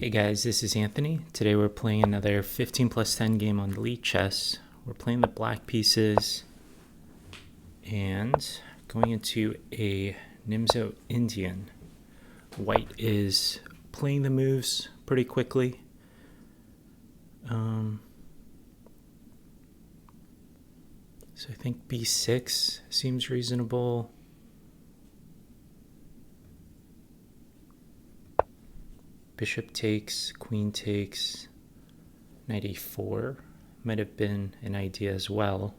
Hey guys, this is Anthony. Today we're playing another 15 plus 10 game on Lichess. We're playing the black pieces and going into a Nimzo-Indian. White is playing the moves pretty quickly. So I think b6 seems reasonable. Bishop takes, queen takes, knight a4 might have been an idea as well.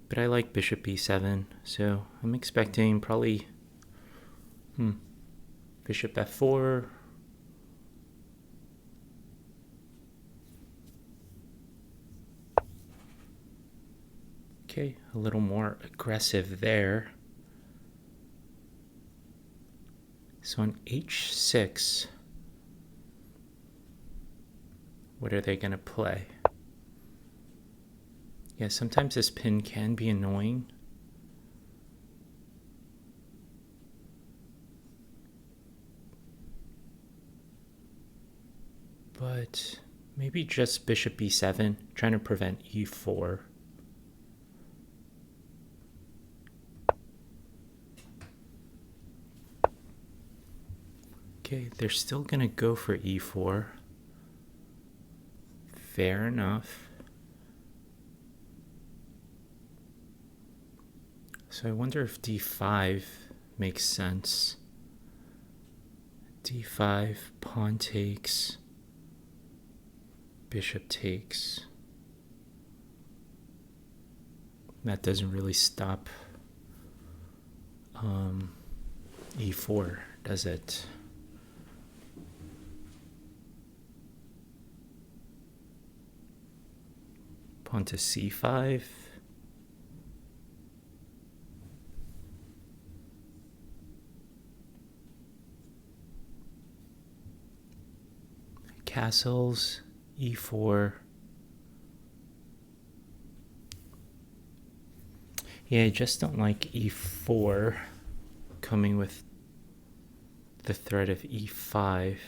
But I like bishop b7, so I'm expecting probably bishop f4. Okay, a little more aggressive there. So on h6, what are they going to play? Yeah, sometimes this pin can be annoying. But maybe just bishop b7, trying to prevent e4. Okay, they're still going to go for e4. Fair enough. So I wonder if d5 makes sense. d5, pawn takes, bishop takes. That doesn't really stop e4, does it? Pawn to c5. Castles, e4. Yeah, I just don't like e4 coming with the threat of e5.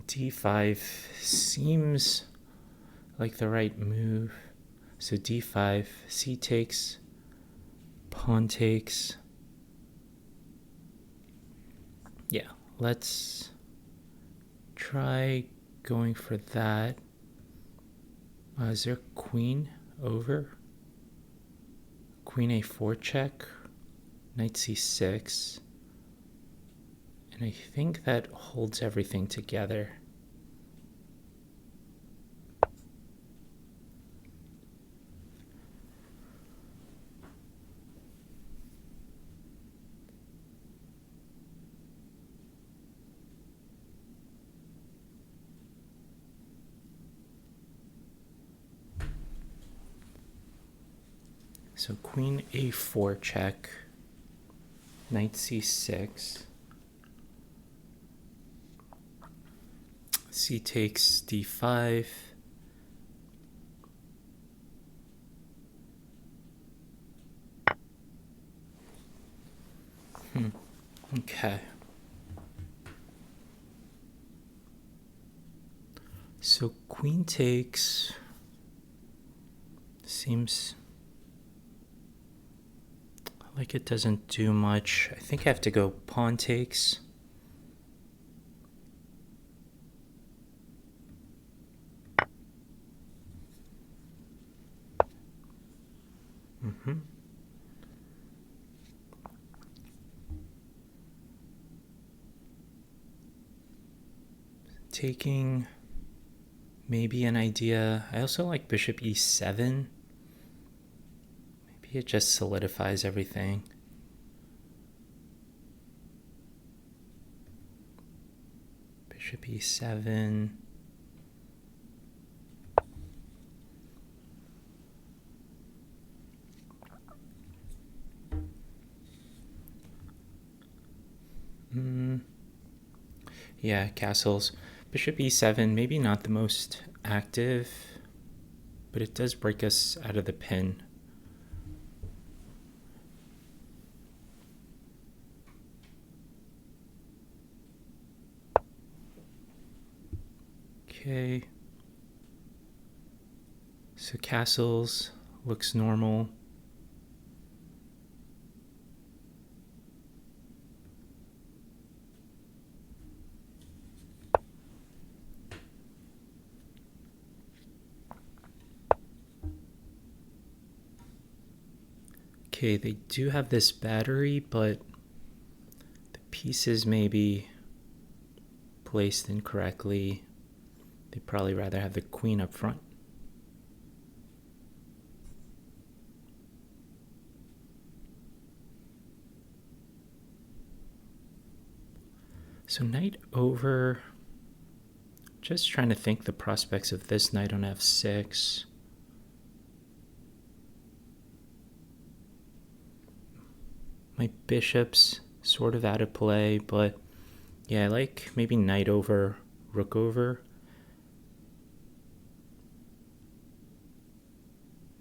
d5 seems like the right move. So d5, c takes, pawn takes. Yeah, let's try going for that. Is there queen over? Queen a4 check, knight c6. And I think that holds everything together. So queen a4 check, knight c6. C takes d5. Okay. So queen takes seems like it doesn't do much. I think I have to go pawn takes. Taking maybe an idea. I also like bishop e7. Maybe it just solidifies everything. Bishop e7. Yeah, castles. Bishop e7, maybe not the most active, but it does break us out of the pin. Okay. So castles looks normal. Okay, they do have this battery, but the pieces may be placed incorrectly. They'd probably rather have the queen up front. So knight over. Just trying to think the prospects of this knight on f6. My bishop's sort of out of play, but yeah, I like maybe knight over, rook over.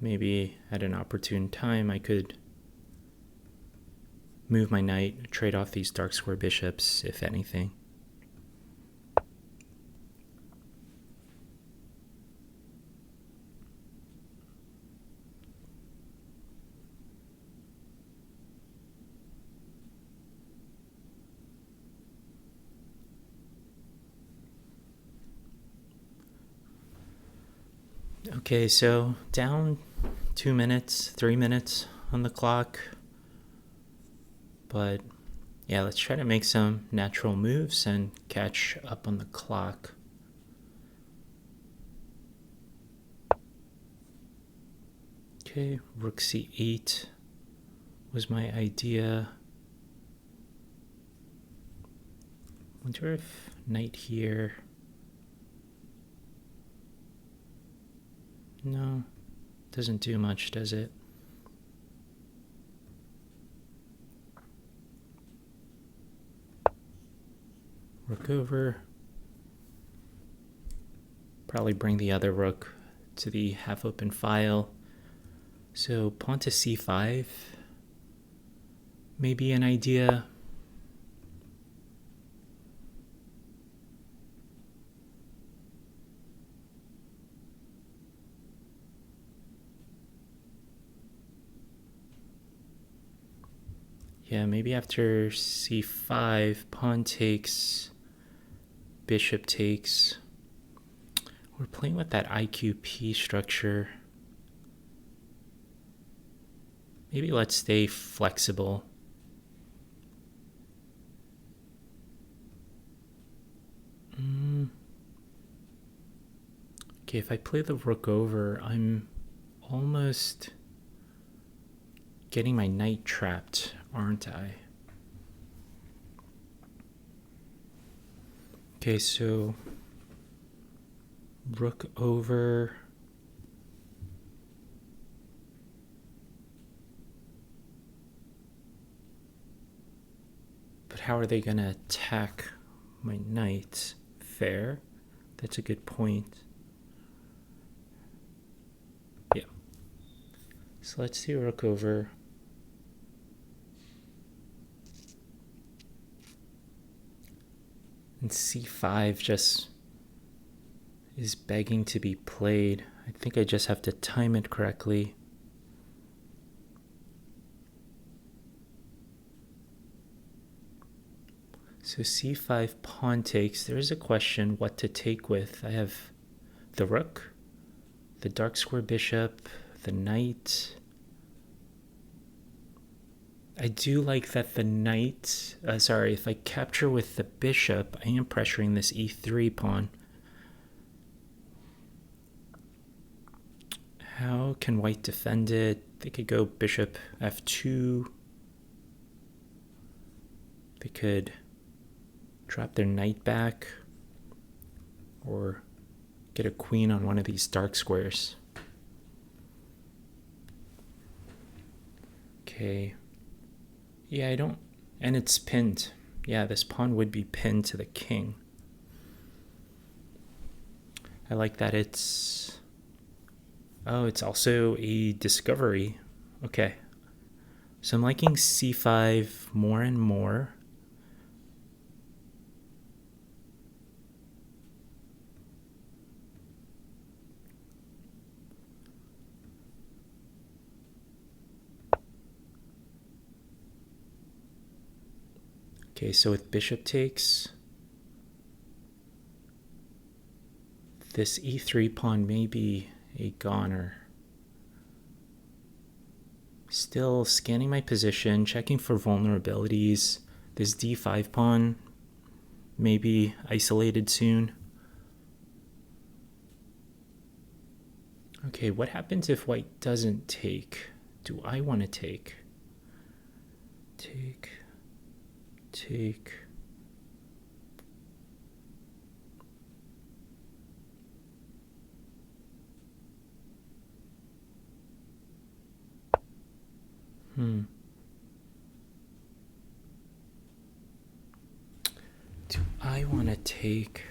Maybe at an opportune time I could move my knight, trade off these dark square bishops, if anything. Okay, so down 2 minutes, 3 minutes on the clock. But yeah, let's try to make some natural moves and catch up on the clock. Okay, rook c8 was my idea. Wonder if knight here. No, doesn't do much, does it? Rook over. Probably bring the other rook to the half-open file. So pawn to c5. Maybe an idea. Yeah, maybe after c5, pawn takes, bishop takes. We're playing with that IQP structure. Maybe let's stay flexible. Okay, if I play the rook over, I'm almost getting my knight trapped, aren't I? Okay, so rook over. But how are they going to attack my knight? Fair. That's a good point. Yeah. So let's do rook over. And c5 just is begging to be played. I think I just have to time it correctly. So c5 pawn takes. There is a question what to take with. I have the rook, the dark square bishop, the knight. I do like that the knight, if I capture with the bishop, I am pressuring this e3 pawn. How can white defend it? They could go bishop f2. They could drop their knight back or get a queen on one of these dark squares. Okay. Yeah, I don't... And it's pinned. Yeah, this pawn would be pinned to the king. I like that it's also a discovery. Okay. So I'm liking c5 more and more. Okay, so with bishop takes, this e3 pawn may be a goner. Still scanning my position, checking for vulnerabilities. This d5 pawn may be isolated soon. Okay, what happens if white doesn't take? Do I want to take? Take. Do I want to take?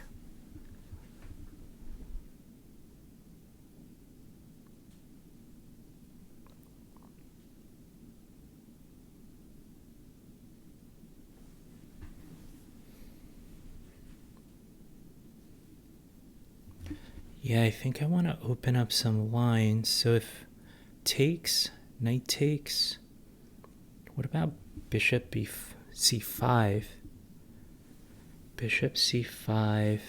Yeah, I think I want to open up some lines. So if takes, knight takes, what about bishop c5? Bishop c5.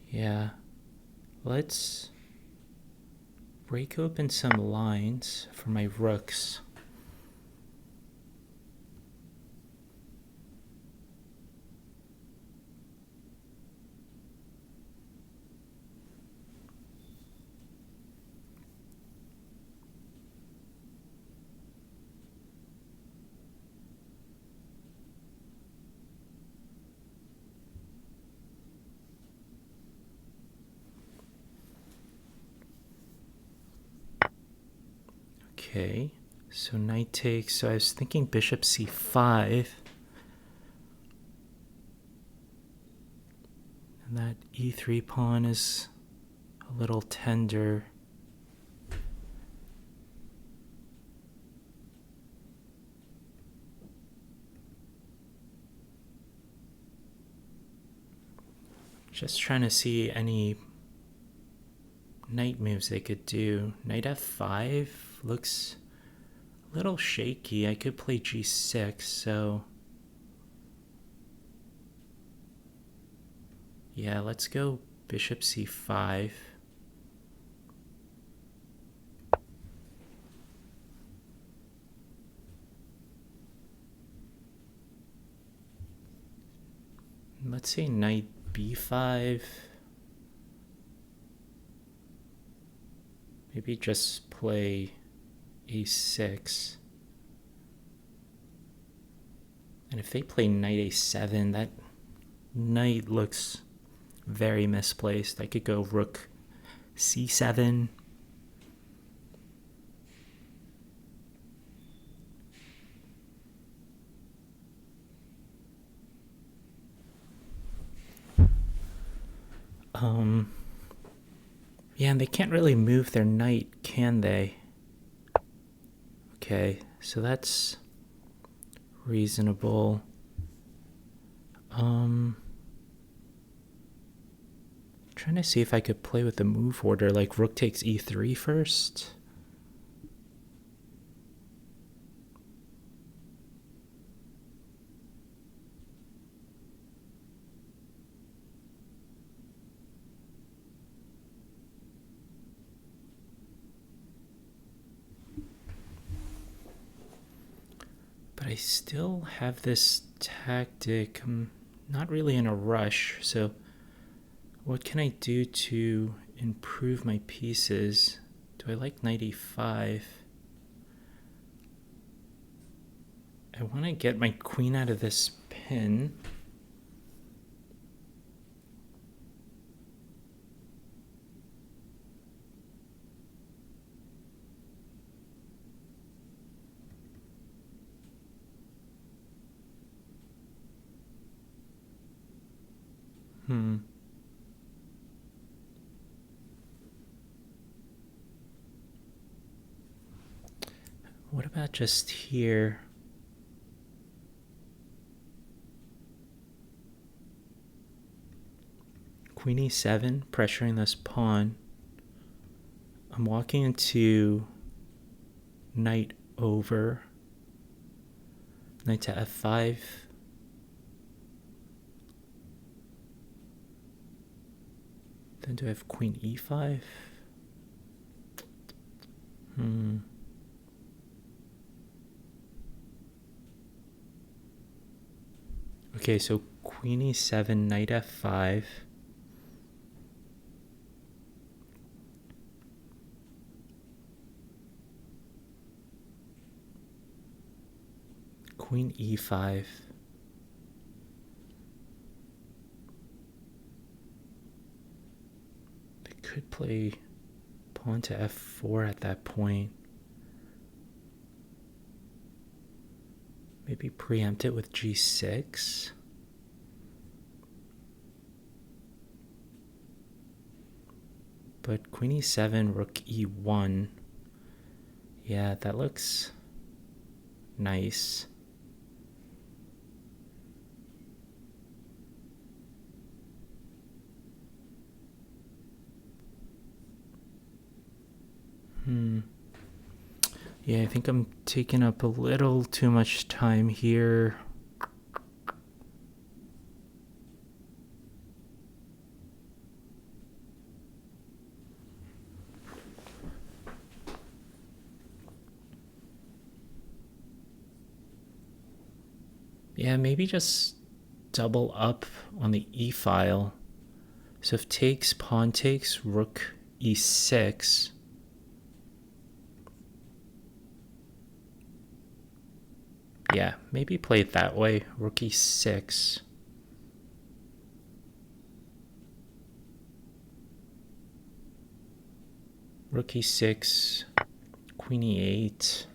Yeah, let's break open some lines for my rooks. Okay, so knight takes. So I was thinking bishop c5. And that e3 pawn is a little tender. Just trying to see any knight moves they could do. Knight f5 looks a little shaky. I could play g6, so yeah, let's go bishop c5. Let's say knight b5. Maybe just play a6. And if they play knight a7, that knight looks very misplaced. I could go rook c7. Yeah, and they can't really move their knight, can they? Okay, so that's reasonable. Trying to see if I could play with the move order, like rook takes e3 first. But I still have this tactic. I'm not really in a rush, so what can I do to improve my pieces? Do I like knight e5? I want to get my queen out of this pin. Hmm. What about just here? Queen e7, pressuring this pawn. I'm walking into knight over. Knight to f5. Then do I have queen e5? Okay, so queen e7, knight f5. Queen e5. They could play pawn to f4 at that point. Maybe preempt it with g6. But queen e7, rook e1. Yeah, that looks nice. Yeah, I think I'm taking up a little too much time here. Yeah, maybe just double up on the e file. So if takes, pawn takes, rook e6. Yeah, maybe play it that way. Rook e6. Rook e6, queen e8.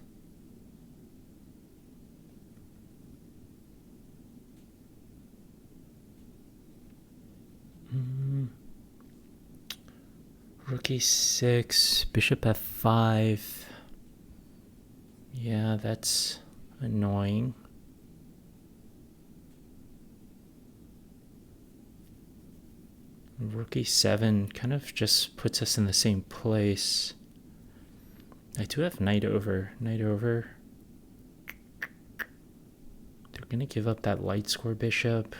Rook e6, bishop f5. Yeah, that's annoying. Rook e7 kind of just puts us in the same place. I do have knight over. Knight over. They're going to give up that light square bishop.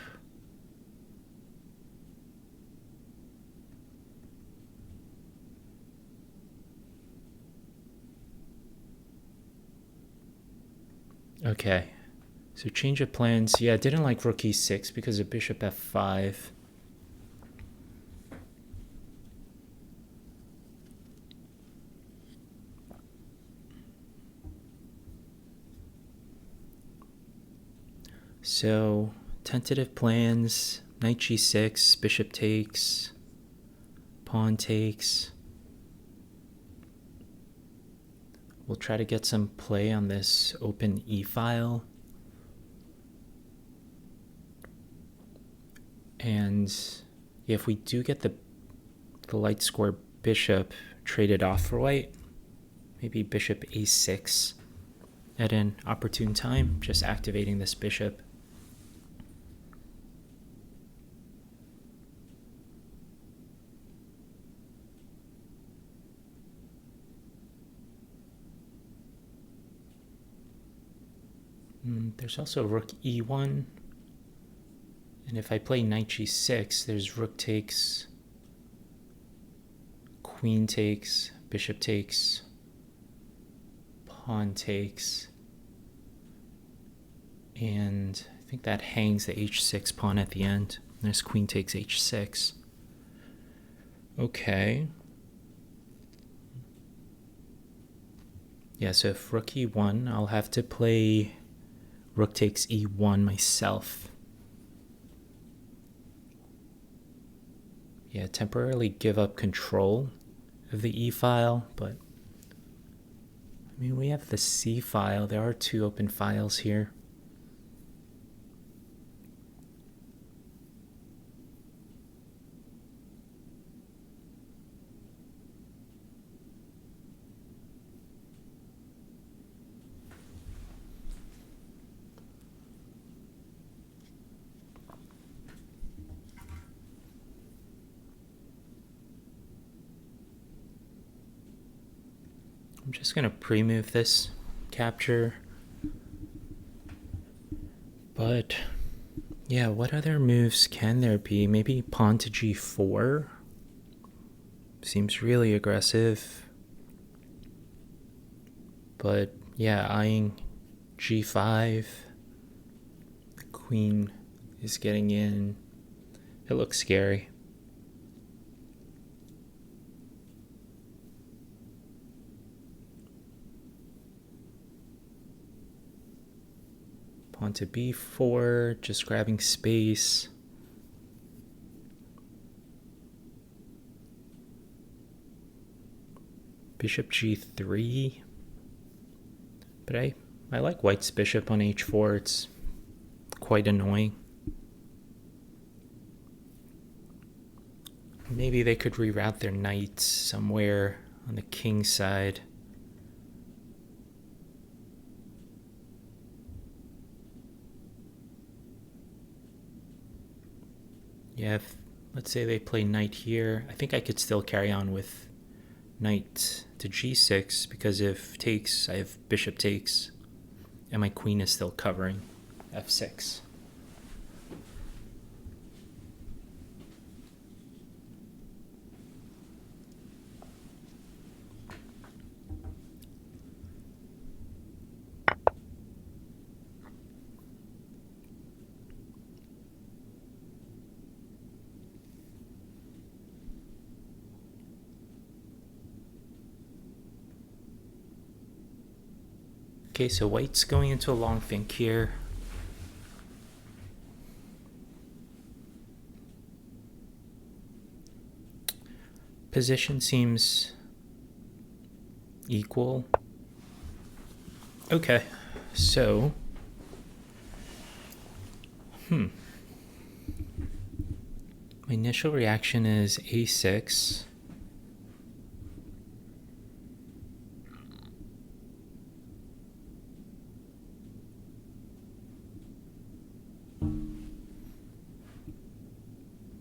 Okay, so change of plans. Yeah, I didn't like rook e6 because of bishop f5. So, tentative plans, knight g6, bishop takes, pawn takes. We'll try to get some play on this open e-file. And if we do get the light square bishop traded off for white, maybe bishop a6 at an opportune time, just activating this bishop. There's also rook e1. And if I play knight g6, there's rook takes, queen takes, bishop takes, pawn takes. And I think that hangs the h6 pawn at the end. There's queen takes h6. Okay. Yeah, so if rook e1, I'll have to play rook takes e1 myself. Yeah, temporarily give up control of the e file, but I mean, we have the c file. There are two open files here. I'm just going to pre-move this capture. But yeah, what other moves can there be? Maybe pawn to g4? Seems really aggressive. But yeah, eyeing g5. The queen is getting in. It looks scary. Pawn to b4, just grabbing space. Bishop g3. But I like white's bishop on h4. It's quite annoying. Maybe they could reroute their knights somewhere on the king side. Yeah, if, let's say they play knight here, I think I could still carry on with knight to g6, because if takes, I have bishop takes, and my queen is still covering f6. Okay, so white's going into a long think here. Position seems equal. Okay, so my initial reaction is a6.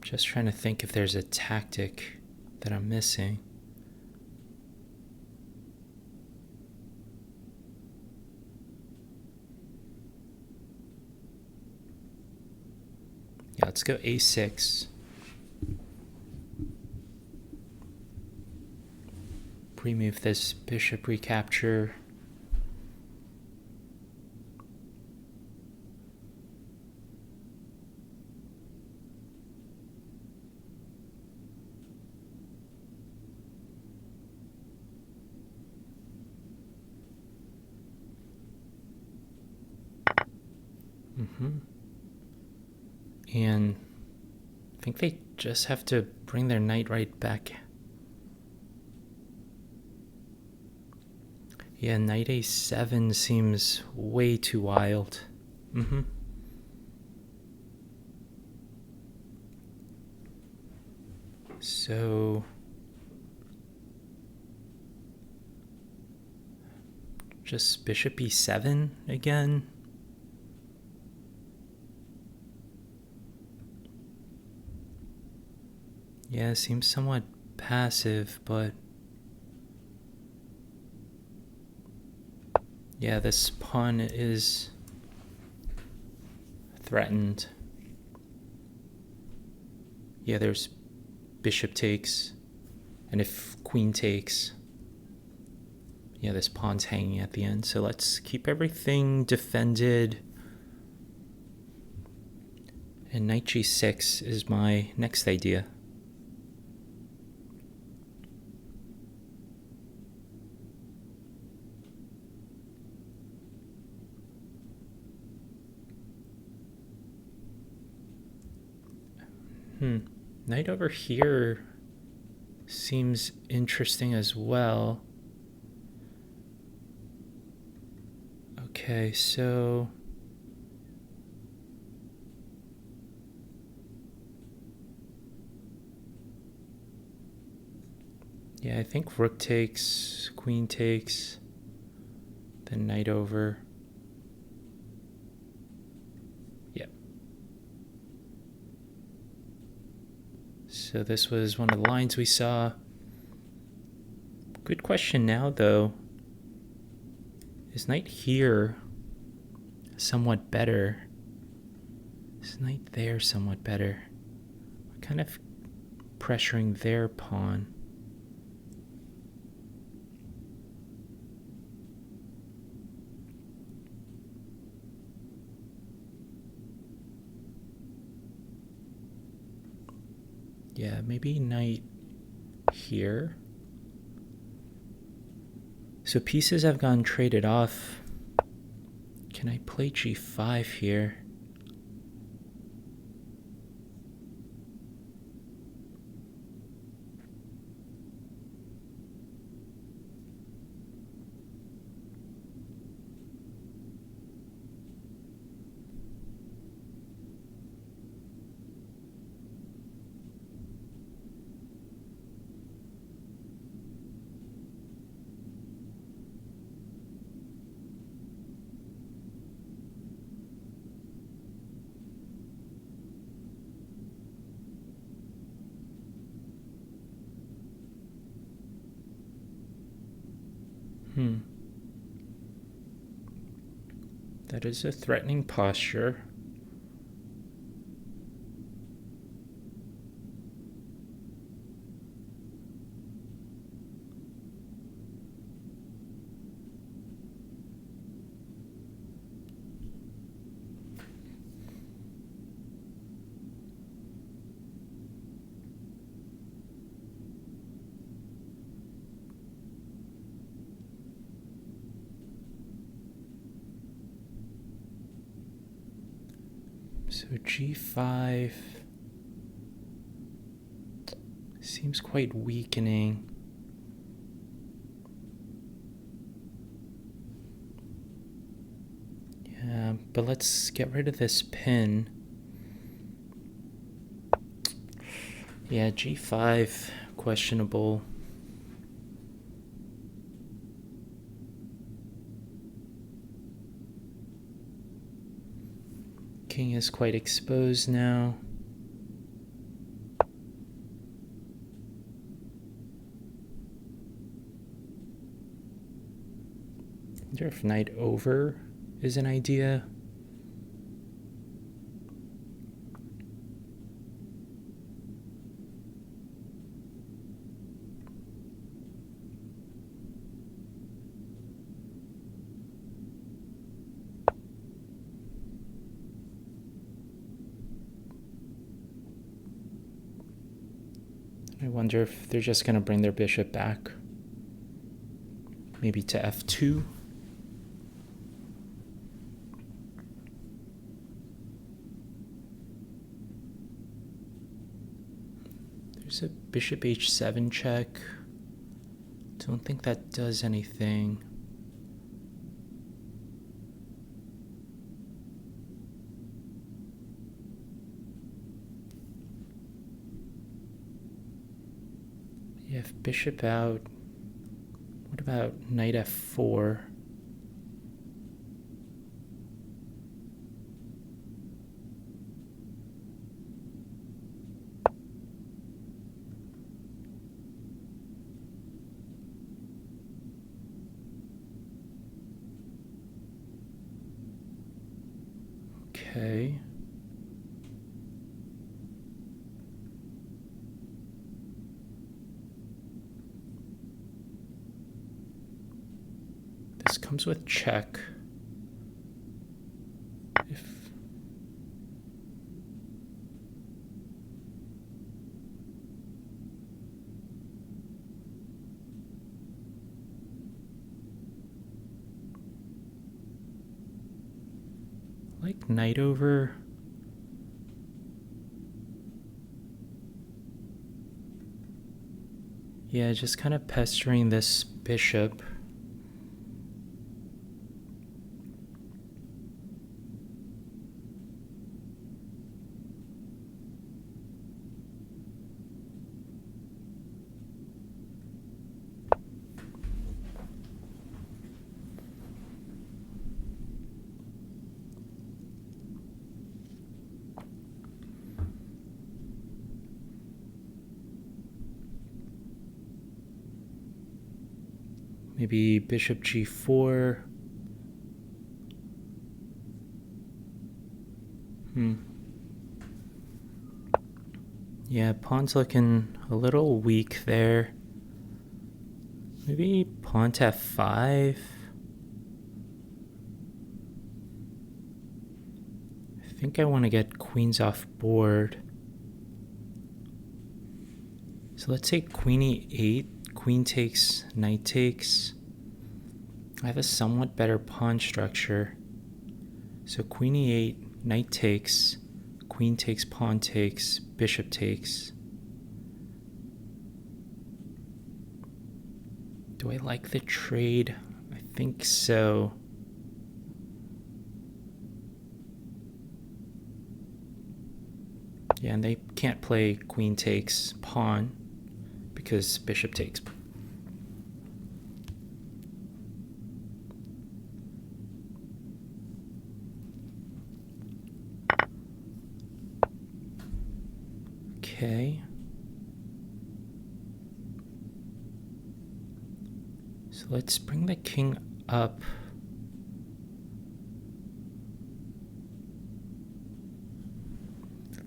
Just trying to think if there's a tactic that I'm missing. Yeah, let's go a6. Pre-move this bishop recapture. And I think they just have to bring their knight right back. Yeah, knight a7 seems way too wild. So just bishop e7 again. Yeah, seems somewhat passive, but yeah, this pawn is threatened. Yeah, there's bishop takes, and if queen takes, yeah, this pawn's hanging at the end. So let's keep everything defended. And knight g6 is my next idea. Knight over here seems interesting as well. Okay, so yeah, I think rook takes, queen takes, then knight over. Yep. So this was one of the lines we saw. Good question now, though. Is knight here somewhat better? Is knight there somewhat better? We're kind of pressuring their pawn. Yeah, maybe knight here. So pieces have gotten traded off. Can I play g5 here? That is a threatening posture. So g5 seems quite weakening. Yeah, but let's get rid of this pin. Yeah, g5, questionable. King is quite exposed now. I wonder if knight over is an idea. I wonder if they're just going to bring their bishop back. Maybe to f2. There's a bishop h7 check. Don't think that does anything. Yeah, if bishop out, what about knight f4? Okay. This comes with check. If like knight over. Yeah, just kind of pestering this bishop. Maybe bishop g4. Yeah, pawn's looking a little weak there. Maybe pawn to f5. I think I want to get queens off board. So let's say queen e8, queen takes, knight takes. I have a somewhat better pawn structure. So queen e8, knight takes, queen takes, pawn takes, bishop takes. Do I like the trade? I think so. Yeah, and they can't play queen takes pawn because bishop takes. Okay. So let's bring the king up.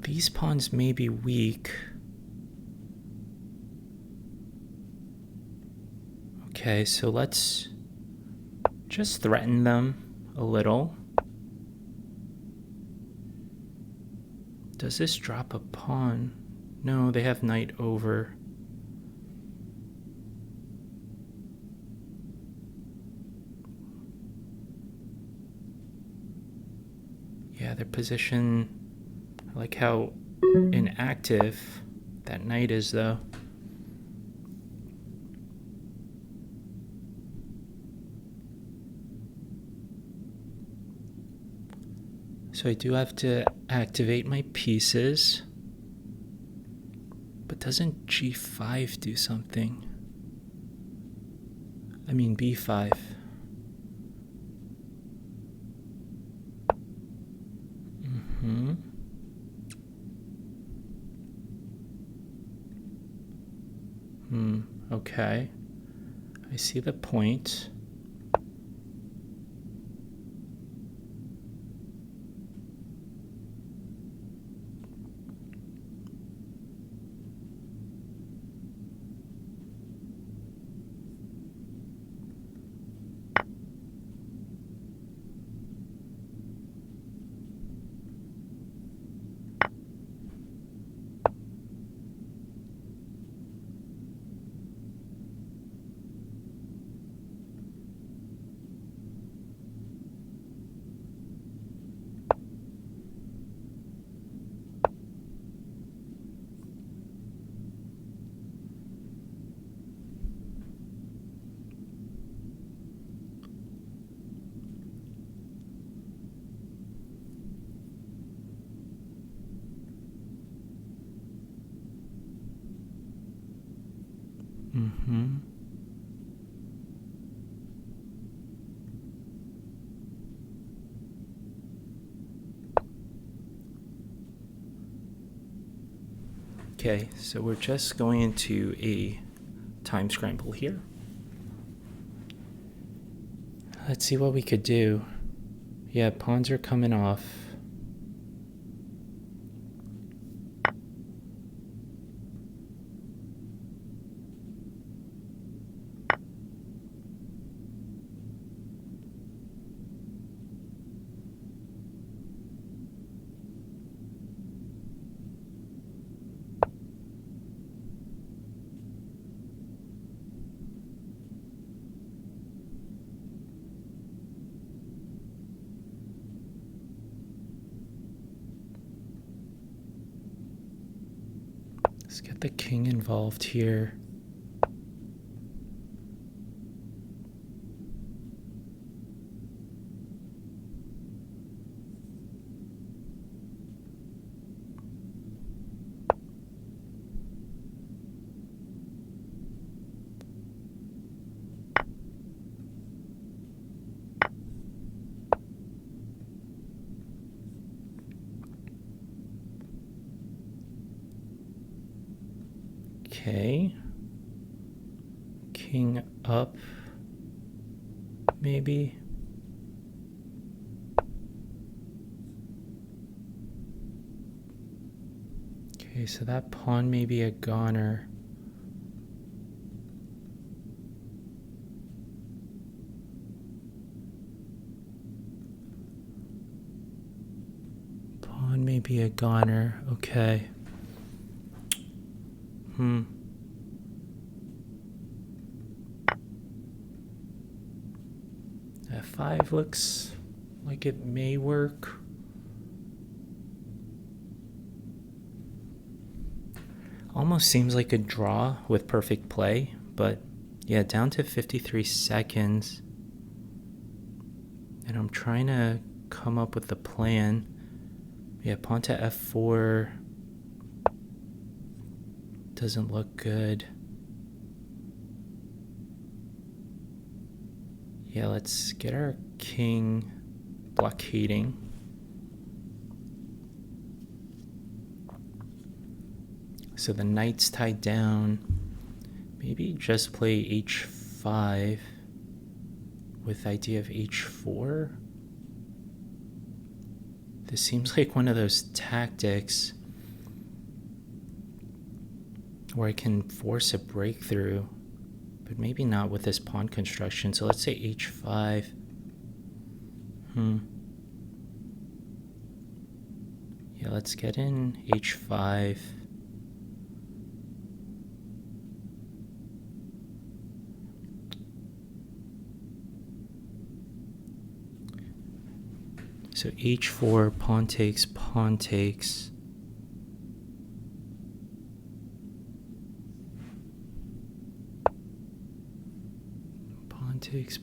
These pawns may be weak. Okay, so let's just threaten them a little. Does this drop a pawn? No, they have knight over. Yeah, their position, I like how inactive that knight is though. So I do have to activate my pieces. But doesn't g5 do something? I mean b5. Okay. I see the point. Okay, so we're just going into a time scramble here. Let's see what we could do. Yeah, pawns are coming off. Let's get the king involved here. Okay. King up, maybe. Okay, so that pawn may be a goner. Pawn may be a goner. Okay. F5 looks like it may work. Almost seems like a draw with perfect play, but yeah, down to 53 seconds. And I'm trying to come up with a plan. Yeah, pawn to F4 doesn't look good. Yeah, let's get our king blockading. So the knight's tied down. Maybe just play h5 with idea of h4. This seems like one of those tactics where I can force a breakthrough, but maybe not with this pawn construction. So let's say h5. Yeah, let's get in h5. So h4, pawn takes, pawn takes. Pawn takes.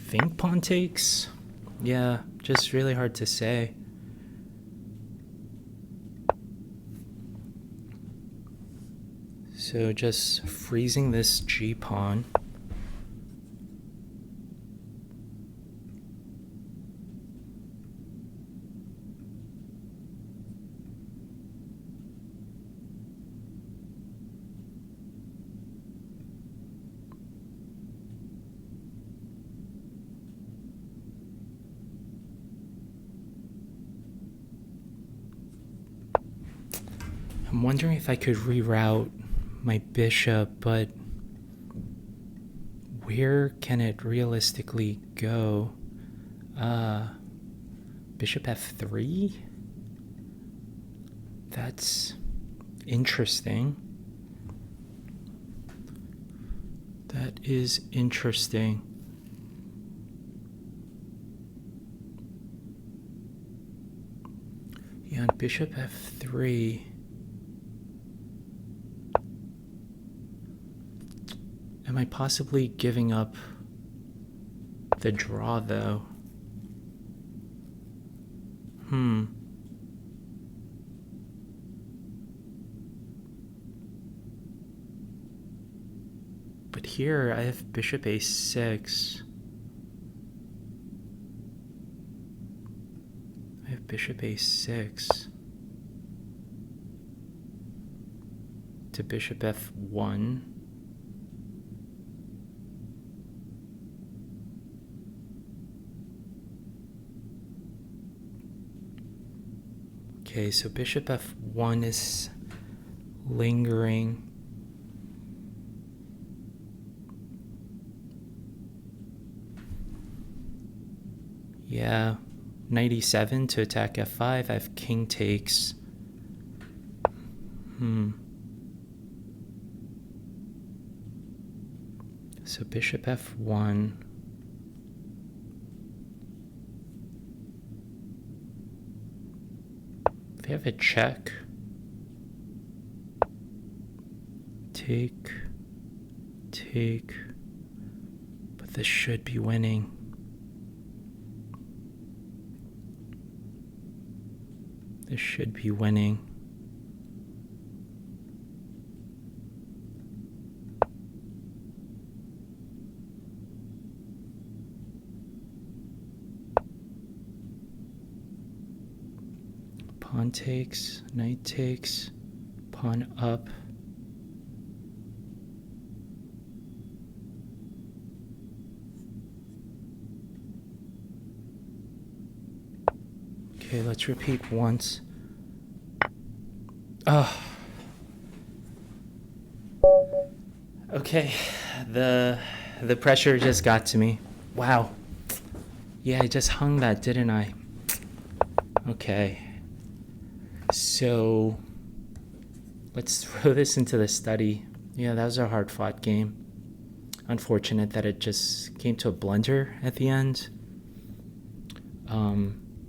Think pawn takes? Yeah, just really hard to say. So just freezing this g pawn. I'm wondering if I could reroute my bishop, but where can it realistically go? Bishop f3? That's interesting. That is interesting. Yeah, on bishop f3. Am I possibly giving up the draw, though? But here I have bishop a6. I have bishop a6 to bishop f1. Okay, so bishop f1 is lingering. Yeah, knight e7 to attack f5. I have king takes. So bishop f1. If I have a check, take, but this should be winning. This should be winning. pawn takes, knight takes, pawn up. Okay, let's repeat once. Oh. Okay, the pressure just got to me. Wow. Yeah, I just hung that, didn't I? Okay. So let's throw this into the study. Yeah, that was a hard-fought game. Unfortunate that it just came to a blunder at the end.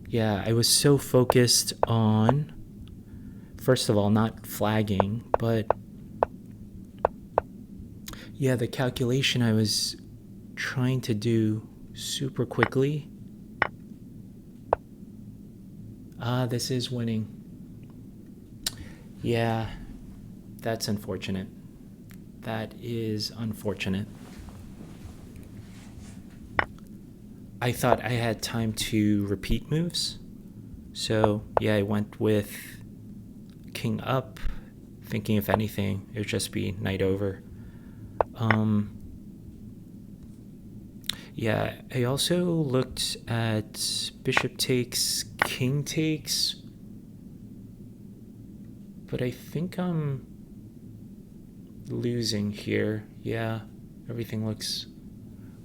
Yeah, I was so focused on, first of all, not flagging, but yeah, the calculation I was trying to do super quickly. This is winning. Yeah, that's unfortunate. That is unfortunate. I thought I had time to repeat moves. So, yeah, I went with king up, thinking if anything, it would just be knight over. Yeah, I also looked at bishop takes, king takes, but I think I'm losing here. Yeah, everything looks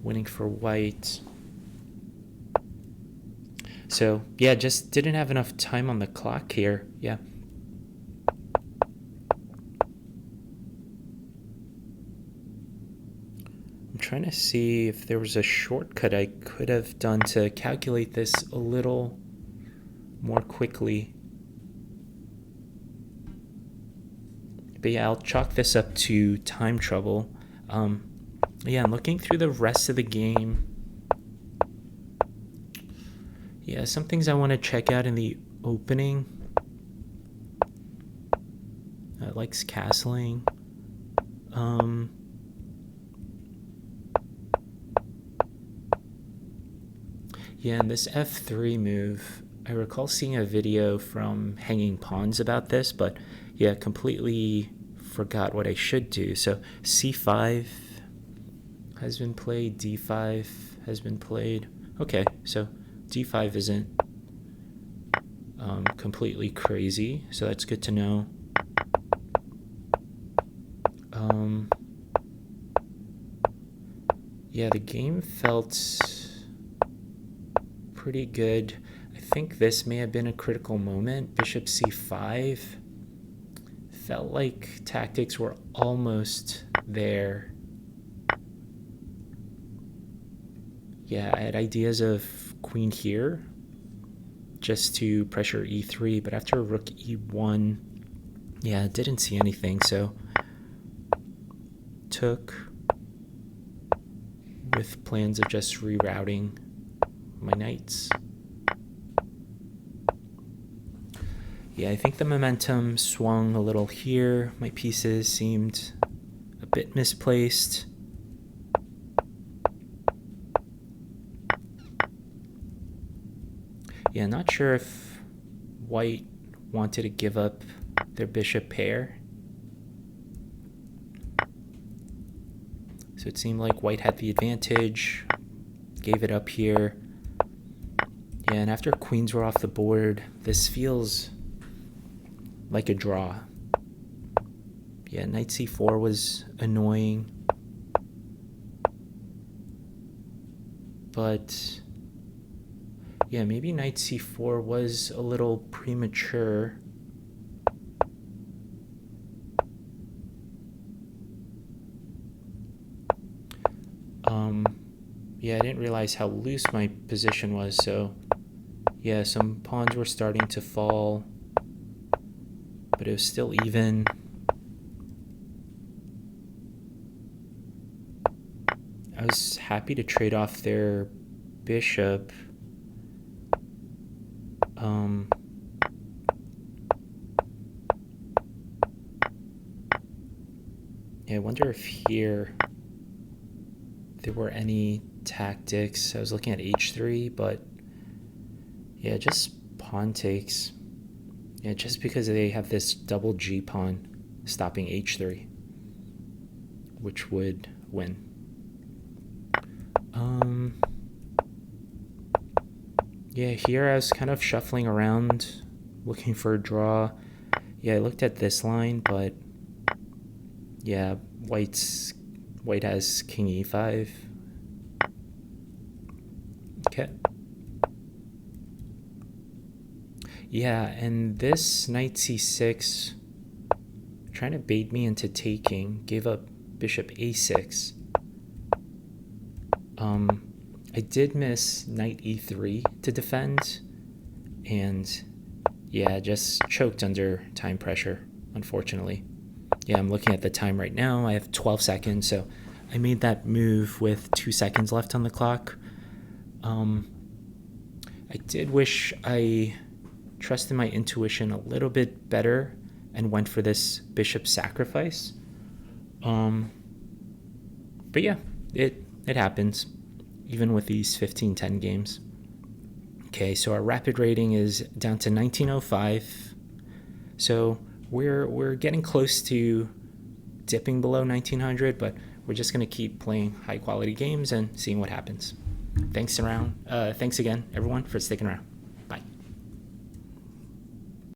winning for white. So, yeah, just didn't have enough time on the clock here. Yeah. I'm trying to see if there was a shortcut I could have done to calculate this a little more quickly. But yeah, I'll chalk this up to time trouble. Yeah, I'm looking through the rest of the game. Yeah, some things I want to check out in the opening. Likes castling. Yeah, and this f3 move, I recall seeing a video from Hanging Pawns about this, but yeah, completely forgot what I should do. So c5 has been played, d5 has been played. Okay, so d5 isn't completely crazy, so that's good to know. Yeah, the game felt pretty good. I think this may have been a critical moment. Bishop c5. Felt like tactics were almost there. Yeah, I had ideas of queen here just to pressure e3, but after rook e1, yeah, didn't see anything, so took with plans of just rerouting my knights. Yeah, I think the momentum swung a little here. My pieces seemed a bit misplaced. Yeah, not sure if white wanted to give up their bishop pair. So it seemed like white had the advantage, gave it up here. Yeah, and after queens were off the board, this feels like a draw. Yeah, knight c4 was annoying. But yeah, maybe knight c4 was a little premature. Yeah, I didn't realize how loose my position was, so yeah, some pawns were starting to fall, but it was still even. I was happy to trade off their bishop. Yeah, I wonder if here there were any tactics. I was looking at h3, but yeah, just pawn takes. Yeah, just because they have this double G pawn stopping h3, which would win. Yeah, here I was kind of shuffling around, looking for a draw. Yeah, I looked at this line, but yeah, white has king e5. Okay. Yeah, and this knight c6 trying to bait me into taking, gave up bishop a6. I did miss knight e3 to defend, and yeah, just choked under time pressure, unfortunately. Yeah, I'm looking at the time right now. I have 12 seconds, so I made that move with 2 seconds left on the clock. I did wish I trusted my intuition a little bit better and went for this bishop sacrifice. But yeah, it happens, even with these 15-10 games. Okay, so our rapid rating is down to 1905. So we're getting close to dipping below 1900, but we're just going to keep playing high quality games and seeing what happens. Thanks again, everyone, for sticking around.